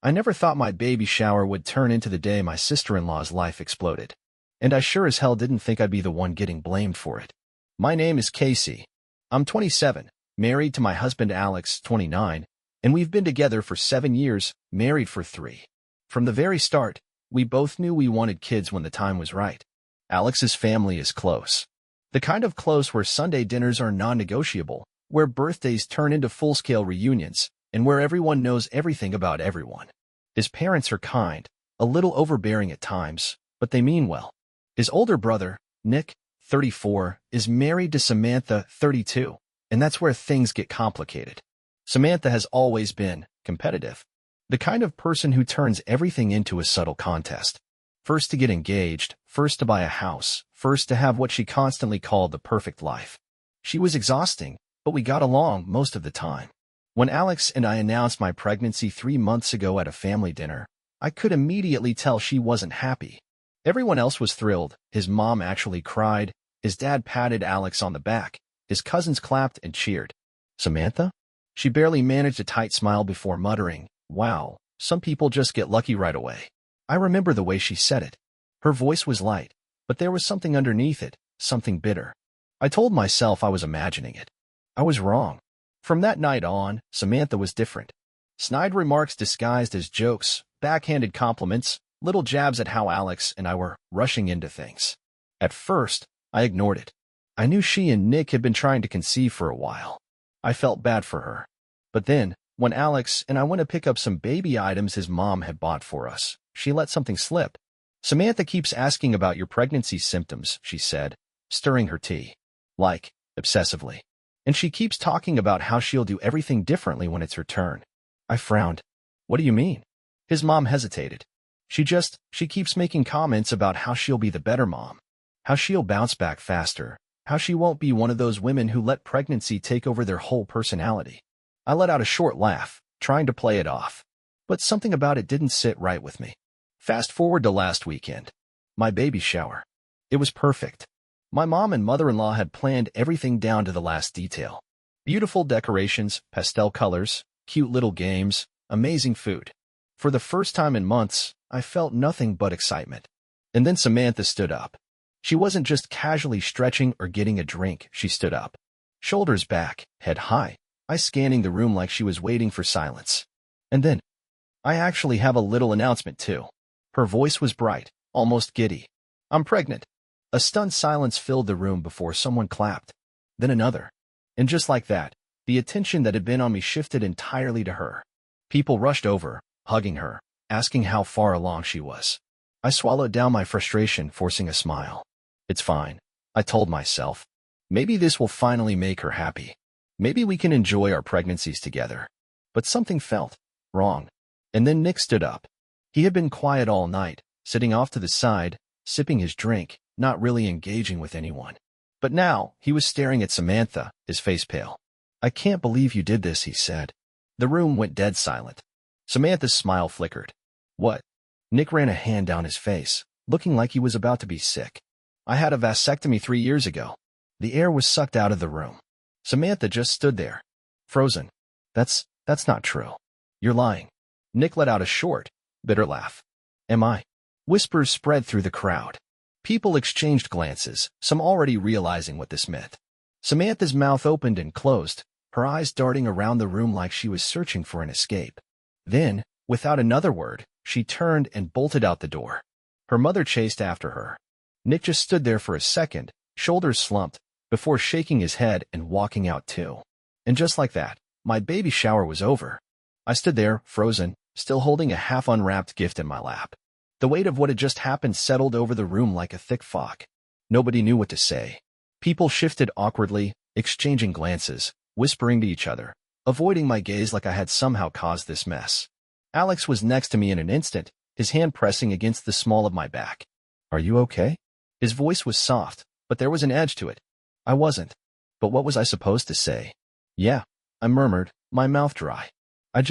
I never thought my baby shower would turn into the day my sister-in-law's life exploded. And I sure as hell didn't think I'd be the one getting blamed for it. My name is Casey. I'm 27, married to my husband Alex, 29, and we've been together for 7 years, married for 3. From the very start, we both knew we wanted kids when the time was right. Alex's family is close. The kind of close where Sunday dinners are non-negotiable, where birthdays turn into full-scale reunions, and where everyone knows everything about everyone. His parents are kind, a little overbearing at times, but they mean well. His older brother, Nick, 34, is married to Samantha, 32, and that's where things get complicated. Samantha has always been competitive. The kind of person who turns everything into a subtle contest. First to get engaged, first to buy a house, first to have what she constantly called the perfect life. She was exhausting, but we got along most of the time. When Alex and I announced my pregnancy 3 months ago at a family dinner, I could immediately tell she wasn't happy. Everyone else was thrilled. His mom actually cried. His dad patted Alex on the back. His cousins clapped and cheered. Samantha? She barely managed a tight smile before muttering, "Wow, some people just get lucky right away." I remember the way she said it. Her voice was light, but there was something underneath it, something bitter. I told myself I was imagining it. I was wrong. From that night on, Samantha was different. Snide remarks disguised as jokes, backhanded compliments, little jabs at how Alex and I were rushing into things. At first, I ignored it. I knew she and Nick had been trying to conceive for a while. I felt bad for her. But then, when Alex and I went to pick up some baby items his mom had bought for us, she let something slip. "Samantha keeps asking about your pregnancy symptoms," she said, stirring her tea. Like, obsessively. "And she keeps talking about how she'll do everything differently when it's her turn." I frowned. "What do you mean?" His mom hesitated. She keeps making comments about how she'll be the better mom, how she'll bounce back faster, how she won't be one of those women who let pregnancy take over their whole personality. I let out a short laugh, trying to play it off. But something about it didn't sit right with me. Fast forward to last weekend. My baby shower. It was perfect. My mom and mother-in-law had planned everything down to the last detail. Beautiful decorations, pastel colors, cute little games, amazing food. For the first time in months, I felt nothing but excitement. And then Samantha stood up. She wasn't just casually stretching or getting a drink, she stood up. Shoulders back, head high, eyes scanning the room like she was waiting for silence. And then, "I actually have a little announcement too." Her voice was bright, almost giddy. "I'm pregnant." A stunned silence filled the room before someone clapped. Then another. And just like that, the attention that had been on me shifted entirely to her. People rushed over, hugging her, asking how far along she was. I swallowed down my frustration, forcing a smile. "It's fine," I told myself. "Maybe this will finally make her happy. Maybe we can enjoy our pregnancies together." But something felt wrong. And then Nick stood up. He had been quiet all night, sitting off to the side, sipping his drink, not really engaging with anyone. But now, he was staring at Samantha, his face pale. "I can't believe you did this," he said. The room went dead silent. Samantha's smile flickered. "What?" Nick ran a hand down his face, looking like he was about to be sick. "I had a vasectomy 3 years ago." The air was sucked out of the room. Samantha just stood there, frozen. That's not true. You're lying." Nick let out a short, bitter laugh. "Am I?" Whispers spread through the crowd. People exchanged glances, some already realizing what this meant. Samantha's mouth opened and closed, her eyes darting around the room like she was searching for an escape. Then, without another word, she turned and bolted out the door. Her mother chased after her. Nick just stood there for a second, shoulders slumped, before shaking his head and walking out too. And just like that, my baby shower was over. I stood there, frozen, still holding a half-unwrapped gift in my lap. The weight of what had just happened settled over the room like a thick fog. Nobody knew what to say. People shifted awkwardly, exchanging glances, whispering to each other, avoiding my gaze like I had somehow caused this mess. Alex was next to me in an instant, his hand pressing against the small of my back. "Are you okay?" His voice was soft, but there was an edge to it. I wasn't. But what was I supposed to say? "Yeah," I murmured, my mouth dry. I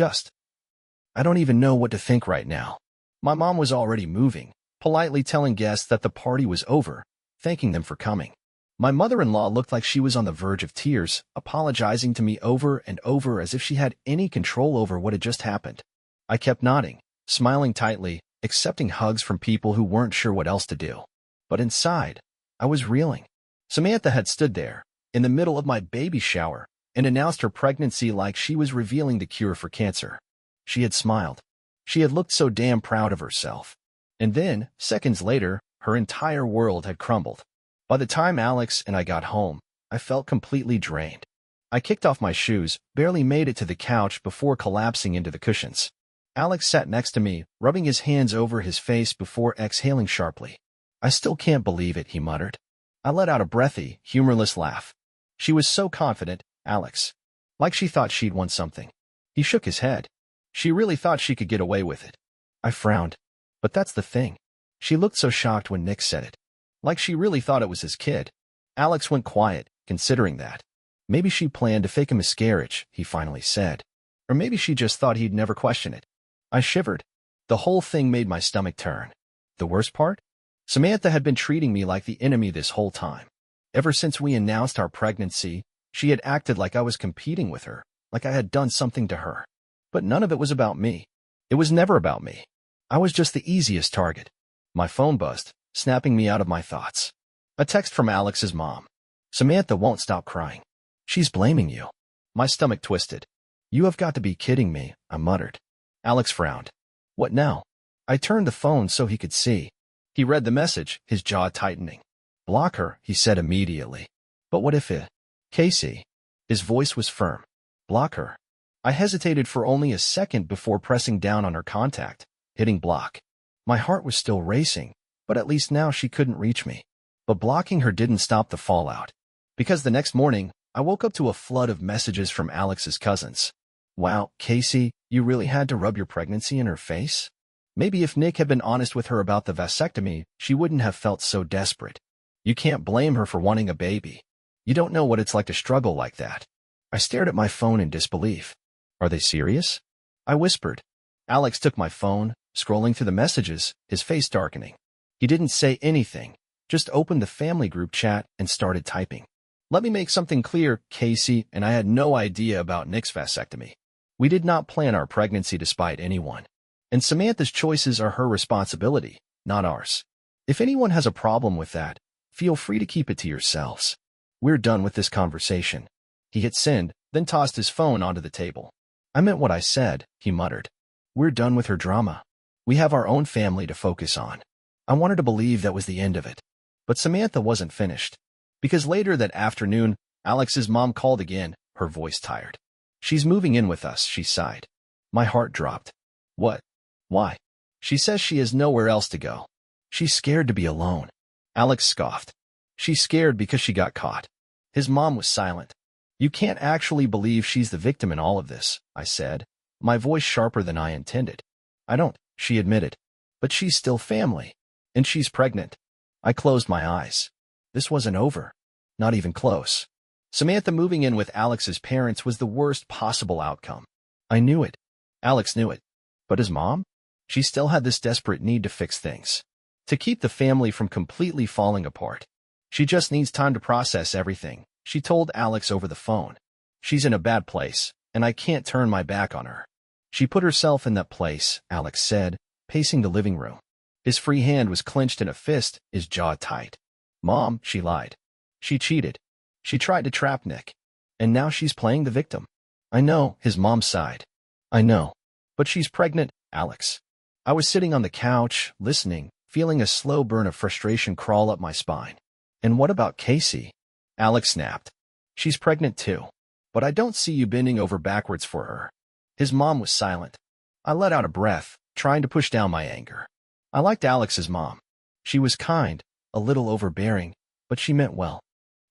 don't even know what to think right now." My mom was already moving, politely telling guests that the party was over, thanking them for coming. My mother-in-law looked like she was on the verge of tears, apologizing to me over and over as if she had any control over what had just happened. I kept nodding, smiling tightly, accepting hugs from people who weren't sure what else to do. But inside, I was reeling. Samantha had stood there, in the middle of my baby shower, and announced her pregnancy like she was revealing the cure for cancer. She had smiled. She had looked so damn proud of herself. And then, seconds later, her entire world had crumbled. By the time Alex and I got home, I felt completely drained. I kicked off my shoes, barely made it to the couch before collapsing into the cushions. Alex sat next to me, rubbing his hands over his face before exhaling sharply. "I still can't believe it," he muttered. I let out a breathy, humorless laugh. "She was so confident, Alex. Like she thought she'd won something." He shook his head. "She really thought she could get away with it." I frowned. "But that's the thing. She looked so shocked when Nick said it. Like she really thought it was his kid." Alex went quiet, considering that. "Maybe she planned to fake a miscarriage," he finally said. "Or maybe she just thought he'd never question it." I shivered. The whole thing made my stomach turn. The worst part? Samantha had been treating me like the enemy this whole time. Ever since we announced our pregnancy, she had acted like I was competing with her, like I had done something to her. But none of it was about me. It was never about me. I was just the easiest target. My phone buzzed, snapping me out of my thoughts. A text from Alex's mom. "Samantha won't stop crying. She's blaming you." My stomach twisted. "You have got to be kidding me," I muttered. Alex frowned. "What now?" I turned the phone so he could see. He read the message, his jaw tightening. "Block her," he said immediately. "But what if it?" "Casey." His voice was firm. "Block her." I hesitated for only a second before pressing down on her contact, hitting block. My heart was still racing, but at least now she couldn't reach me. But blocking her didn't stop the fallout. Because the next morning, I woke up to a flood of messages from Alex's cousins. "Wow, Casey, you really had to rub your pregnancy in her face?" Maybe if Nick had been honest with her about the vasectomy, she wouldn't have felt so desperate. "You can't blame her for wanting a baby. You don't know what it's like to struggle like that." I stared at my phone in disbelief. "Are they serious?" I whispered. Alex took my phone, scrolling through the messages, his face darkening. He didn't say anything, just opened the family group chat and started typing. "Let me make something clear, Casey and I had no idea about Nick's vasectomy. We did not plan our pregnancy to spite anyone. And Samantha's choices are her responsibility, not ours. If anyone has a problem with that, feel free to keep it to yourselves. We're done with this conversation." He hit send, then tossed his phone onto the table. "I meant what I said," he muttered. "We're done with her drama. We have our own family to focus on." I wanted to believe that was the end of it. But Samantha wasn't finished. Because later that afternoon, Alex's mom called again, her voice tired. "She's moving in with us," she sighed. My heart dropped. "What? Why?" "She says she has nowhere else to go. She's scared to be alone." Alex scoffed. "She's scared because she got caught." His mom was silent. "You can't actually believe she's the victim in all of this," I said, my voice sharper than I intended. "I don't," she admitted. "But she's still family. And she's pregnant." I closed my eyes. This wasn't over. Not even close. Samantha moving in with Alex's parents was the worst possible outcome. I knew it. Alex knew it. But his mom? She still had this desperate need to fix things. To keep the family from completely falling apart. "She just needs time to process everything," she told Alex over the phone. "She's in a bad place, and I can't turn my back on her." "She put herself in that place," Alex said, pacing the living room. His free hand was clenched in a fist, his jaw tight. "Mom," she lied. "She cheated. She tried to trap Nick. And now she's playing the victim." "I know," his mom sighed. "I know. But she's pregnant, Alex." I was sitting on the couch, listening, feeling a slow burn of frustration crawl up my spine. "And what about Casey?" Alex snapped. "She's pregnant too. But I don't see you bending over backwards for her." His mom was silent. I let out a breath, trying to push down my anger. I liked Alex's mom. She was kind, a little overbearing, but she meant well.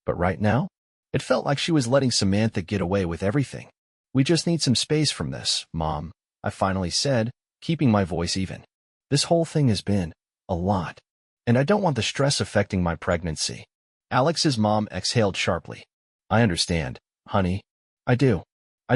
But right now, it felt like she was letting Samantha get away with everything. "We just need some space from this, Mom," I finally said, keeping my voice even. "This whole thing has been a lot, and I don't want the stress affecting my pregnancy." Alex's mom exhaled sharply. "I understand, honey. I do. I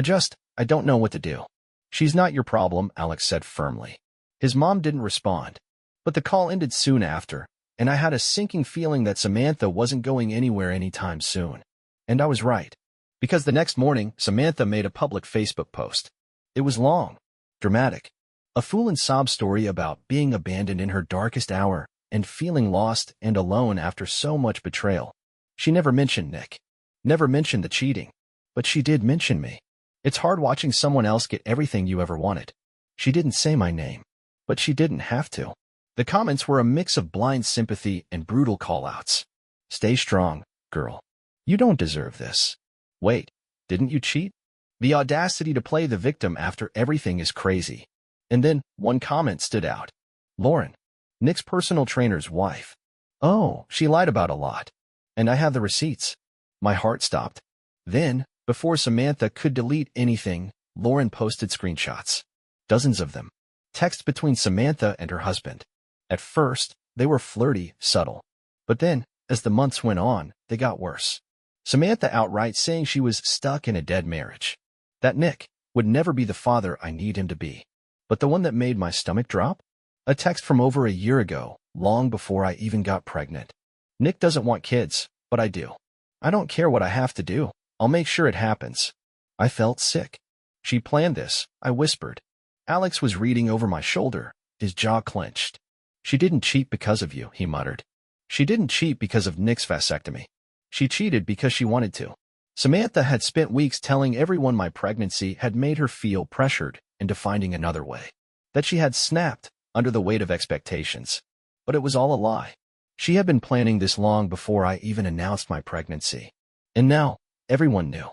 don't know what to do." "She's not your problem," Alex said firmly. His mom didn't respond, but the call ended soon after, and I had a sinking feeling that Samantha wasn't going anywhere anytime soon. And I was right. Because the next morning, Samantha made a public Facebook post. It was long, dramatic. A fool and sob story about being abandoned in her darkest hour and feeling lost and alone after so much betrayal. She never mentioned Nick. Never mentioned the cheating. But she did mention me. It's hard watching someone else get everything you ever wanted. She didn't say my name. But she didn't have to. The comments were a mix of blind sympathy and brutal call-outs. Stay strong, girl. You don't deserve this. Wait, didn't you cheat? The audacity to play the victim after everything is crazy. And then one comment stood out. Lauren, Nick's personal trainer's wife. Oh, she lied about a lot. And I have the receipts. My heart stopped. Then, before Samantha could delete anything, Lauren posted screenshots. Dozens of them. Text between Samantha and her husband. At first, they were flirty, subtle. But then, as the months went on, they got worse. Samantha outright saying she was stuck in a dead marriage. That Nick would never be the father I need him to be. But the one that made my stomach drop? A text from over a year ago, long before I even got pregnant. Nick doesn't want kids, but I do. I don't care what I have to do. I'll make sure it happens. I felt sick. She planned this, I whispered. Alex was reading over my shoulder, his jaw clenched. She didn't cheat because of you, he muttered. She didn't cheat because of Nick's vasectomy. She cheated because she wanted to. Samantha had spent weeks telling everyone my pregnancy had made her feel pressured into finding another way. That she had snapped under the weight of expectations. But it was all a lie. She had been planning this long before I even announced my pregnancy. And now, everyone knew.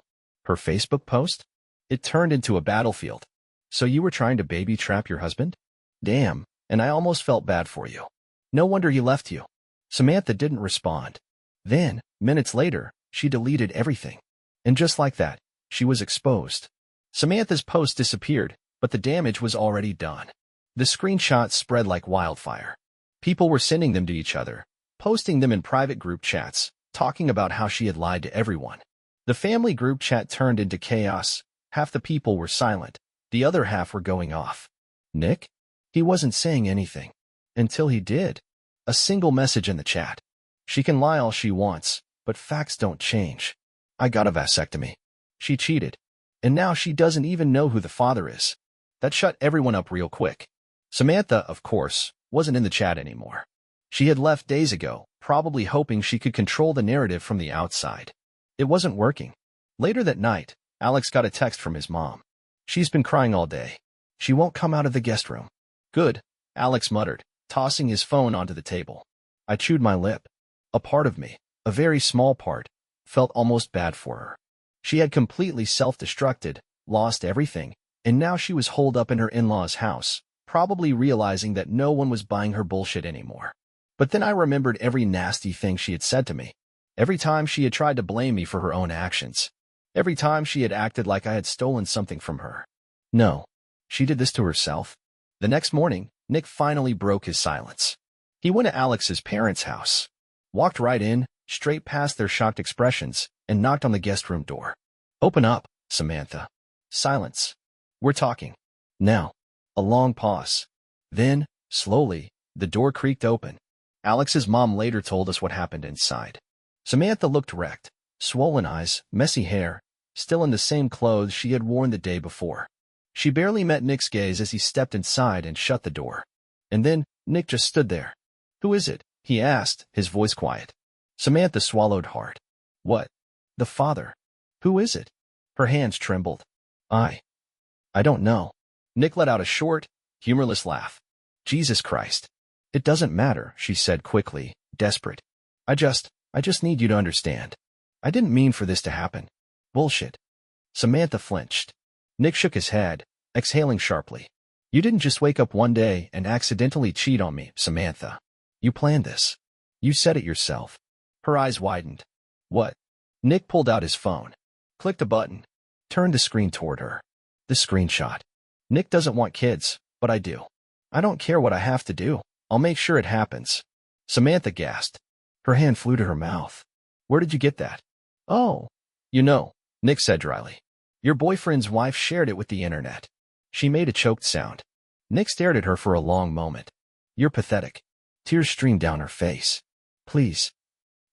Her Facebook post? It turned into a battlefield. So you were trying to baby trap your husband? Damn, and I almost felt bad for you. No wonder he left you. Samantha didn't respond. Then, minutes later, she deleted everything. And just like that, she was exposed. Samantha's post disappeared, but the damage was already done. The screenshots spread like wildfire. People were sending them to each other, posting them in private group chats, talking about how she had lied to everyone. The family group chat turned into chaos. Half the people were silent. The other half were going off. Nick? He wasn't saying anything. Until he did. A single message in the chat. She can lie all she wants, but facts don't change. I got a vasectomy. She cheated. And now she doesn't even know who the father is. That shut everyone up real quick. Samantha, of course, wasn't in the chat anymore. She had left days ago, probably hoping she could control the narrative from the outside. It wasn't working. Later that night, Alex got a text from his mom. She's been crying all day. She won't come out of the guest room. Good, Alex muttered, tossing his phone onto the table. I chewed my lip. A part of me, a very small part, felt almost bad for her. She had completely self-destructed, lost everything, and now she was holed up in her in-laws' house, probably realizing that no one was buying her bullshit anymore. But then I remembered every nasty thing she had said to me. Every time she had tried to blame me for her own actions. Every time she had acted like I had stolen something from her. No, she did this to herself. The next morning, Nick finally broke his silence. He went to Alex's parents' house. Walked right in, straight past their shocked expressions, and knocked on the guest room door. Open up, Samantha. Silence. We're talking. Now. A long pause. Then, slowly, the door creaked open. Alex's mom later told us what happened inside. Samantha looked wrecked. Swollen eyes, messy hair, still in the same clothes she had worn the day before. She barely met Nick's gaze as he stepped inside and shut the door. And then, Nick just stood there. Who is it? He asked, his voice quiet. Samantha swallowed hard. What? The father. Who is it? Her hands trembled. I don't know. Nick let out a short, humorless laugh. Jesus Christ. It doesn't matter, she said quickly, desperate. I just need you to understand. I didn't mean for this to happen. Bullshit. Samantha flinched. Nick shook his head, exhaling sharply. You didn't just wake up one day and accidentally cheat on me, Samantha. You planned this. You said it yourself. Her eyes widened. What? Nick pulled out his phone. Clicked a button. Turned the screen toward her. The screenshot. Nick doesn't want kids, but I do. I don't care what I have to do. I'll make sure it happens. Samantha gasped. Her hand flew to her mouth. Where did you get that? Oh. You know, Nick said dryly. Your boyfriend's wife shared it with the internet. She made a choked sound. Nick stared at her for a long moment. You're pathetic. Tears streamed down her face. Please.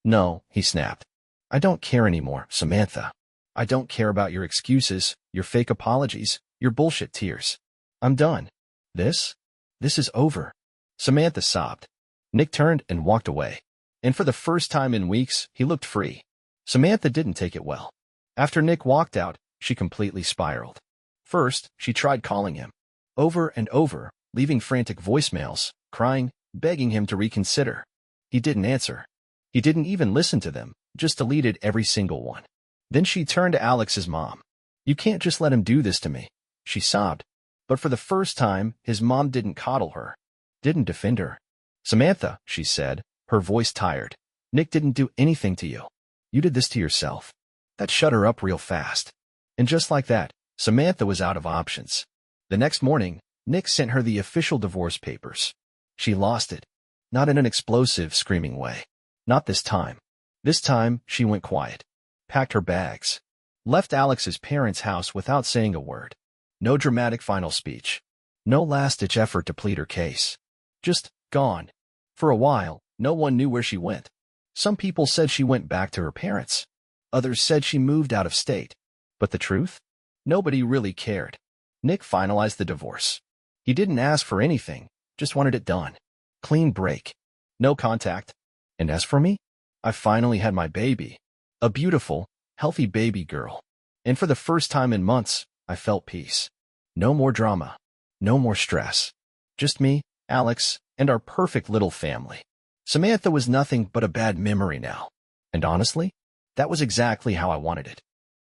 No, he snapped. I don't care anymore, Samantha. I don't care about your excuses, your fake apologies, your bullshit tears. I'm done. This? This is over. Samantha sobbed. Nick turned and walked away. And for the first time in weeks, he looked free. Samantha didn't take it well. After Nick walked out, she completely spiraled. First, she tried calling him. Over and over, leaving frantic voicemails, crying, begging him to reconsider. He didn't answer. He didn't even listen to them, just deleted every single one. Then she turned to Alex's mom. You can't just let him do this to me, she sobbed. But for the first time, his mom didn't coddle her, didn't defend her. Samantha, she said, her voice tired. Nick didn't do anything to you. You did this to yourself. That shut her up real fast. And just like that, Samantha was out of options. The next morning, Nick sent her the official divorce papers. She lost it. Not in an explosive, screaming way. Not this time. This time, she went quiet. Packed her bags. Left Alex's parents' house without saying a word. No dramatic final speech. No last-ditch effort to plead her case. Just gone. For a while, no one knew where she went. Some people said she went back to her parents. Others said she moved out of state. But the truth? Nobody really cared. Nick finalized the divorce. He didn't ask for anything, just wanted it done. Clean break. No contact. And as for me, I finally had my baby. A beautiful, healthy baby girl. And for the first time in months, I felt peace. No more drama. No more stress. Just me, Alex, and our perfect little family. Samantha was nothing but a bad memory now. And honestly, that was exactly how I wanted it.